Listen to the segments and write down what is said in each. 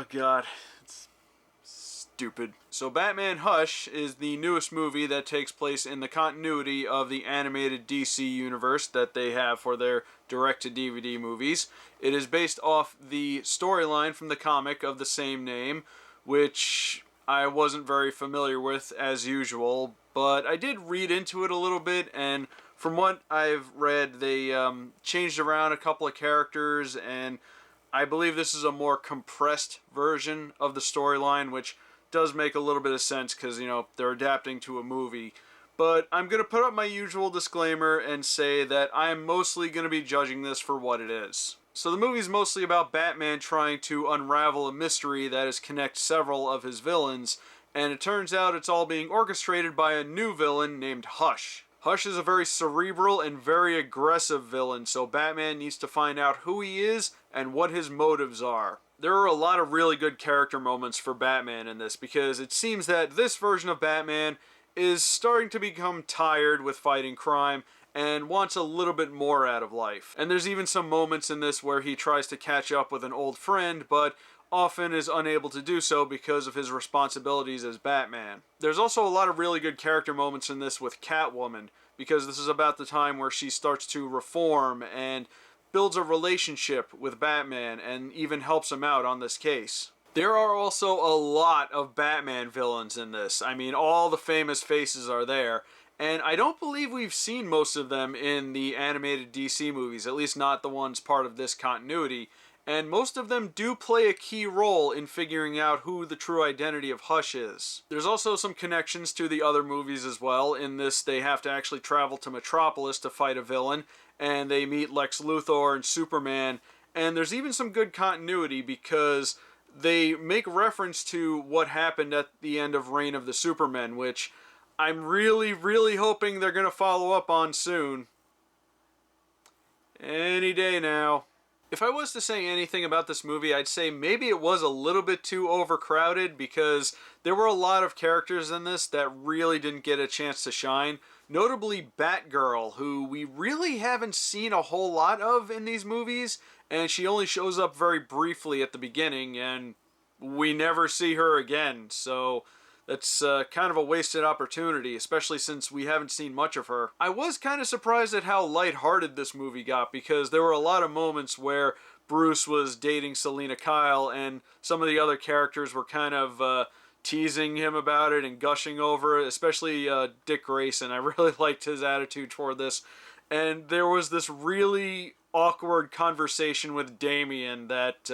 God. It's stupid. So Batman Hush is the newest movie that takes place in the continuity of the animated DC universe that they have for their direct-to-DVD movies. It is based off the storyline from the comic of the same name, which I wasn't very familiar with as usual, but I did read into it a little bit, and from what I've read, they changed around a couple of characters, and I believe this is a more compressed version of the storyline, which does make a little bit of sense because, you know, they're adapting to a movie. But I'm going to put up my usual disclaimer and say that I'm mostly going to be judging this for what it is. So the movie's mostly about Batman trying to unravel a mystery that has connected several of his villains, and it turns out it's all being orchestrated by a new villain named Hush. Hush is a very cerebral and very aggressive villain, so Batman needs to find out who he is and what his motives are. There are a lot of really good character moments for Batman in this, because it seems that this version of Batman is starting to become tired with fighting crime and wants a little bit more out of life. And there's even some moments in this where he tries to catch up with an old friend, but often is unable to do so because of his responsibilities as Batman. There's also a lot of really good character moments in this with Catwoman, because this is about the time where she starts to reform and builds a relationship with Batman and even helps him out on this case. There are also a lot of Batman villains in this. I mean, all the famous faces are there, and I don't believe we've seen most of them in the animated DC movies, at least not the ones part of this continuity, and most of them do play a key role in figuring out who the true identity of Hush is. There's also some connections to the other movies as well. In this, they have to actually travel to Metropolis to fight a villain, and they meet Lex Luthor and Superman, and there's even some good continuity because they make reference to what happened at the end of Reign of the Supermen, which I'm really, really hoping they're going to follow up on soon. Any day now. If I was to say anything about this movie, I'd say maybe it was a little bit too overcrowded, because there were a lot of characters in this that really didn't get a chance to shine. Notably Batgirl, who we really haven't seen a whole lot of in these movies, and she only shows up very briefly at the beginning, and we never see her again, so that's kind of a wasted opportunity, especially since we haven't seen much of her. I was kind of surprised at how lighthearted this movie got, because there were a lot of moments where Bruce was dating Selina Kyle, and some of the other characters were kind of teasing him about it and gushing over it, especially Dick Grayson. I really liked his attitude toward this. And there was this really awkward conversation with Damian that,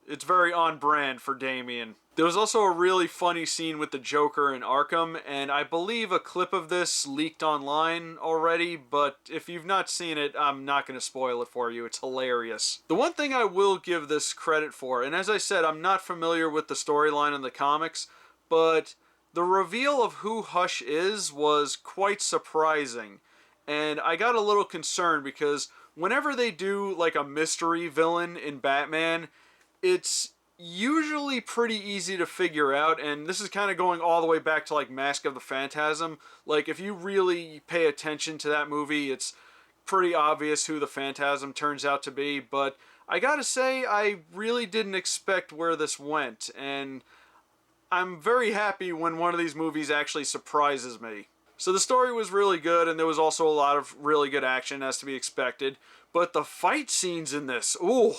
it's very on brand for Damian. There was also a really funny scene with the Joker in Arkham, and I believe a clip of this leaked online already, but if you've not seen it, I'm not going to spoil it for you. It's hilarious. The one thing I will give this credit for, and as I said, I'm not familiar with the storyline in the comics, but the reveal of who Hush is was quite surprising, and I got a little concerned because whenever they do like a mystery villain in Batman, it's usually pretty easy to figure out, and this is kind of going all the way back to like Mask of the Phantasm. Like, if you really pay attention to that movie, it's pretty obvious who the Phantasm turns out to be, but I gotta say, I really didn't expect where this went, and I'm very happy when one of these movies actually surprises me. So the story was really good, and there was also a lot of really good action, as to be expected, but the fight scenes in this, ooh,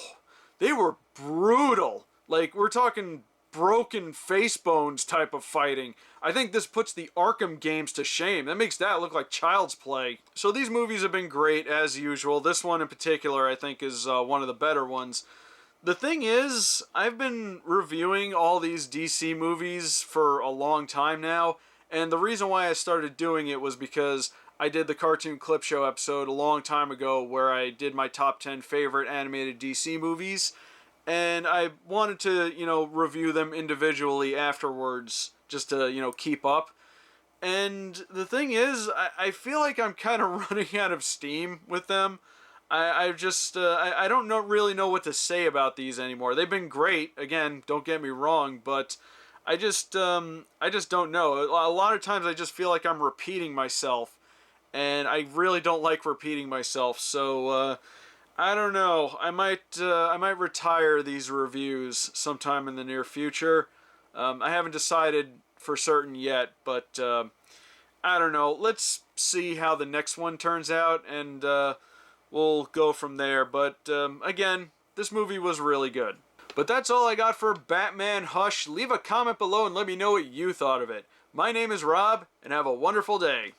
they were brutal. Like, we're talking broken face bones type of fighting. I think this puts the Arkham games to shame. That makes that look like child's play. So these movies have been great, as usual. This one in particular, I think, is one of the better ones. The thing is, I've been reviewing all these DC movies for a long time now, and the reason why I started doing it was because I did the Cartoon Clip Show episode a long time ago where I did my top 10 favorite animated DC movies, and I wanted to, you know, review them individually afterwards just to, you know, keep up. And the thing is, I feel like I'm kind of running out of steam with them. I don't really know what to say about these anymore. They've been great, again, don't get me wrong, but I just don't know. A lot of times I just feel like I'm repeating myself, and I really don't like repeating myself, so I don't know. I might retire these reviews sometime in the near future. I haven't decided for certain yet, but I don't know. Let's see how the next one turns out, and we'll go from there. But again, this movie was really good. But that's all I got for Batman Hush. Leave a comment below and let me know what you thought of it. My name is Rob, and have a wonderful day.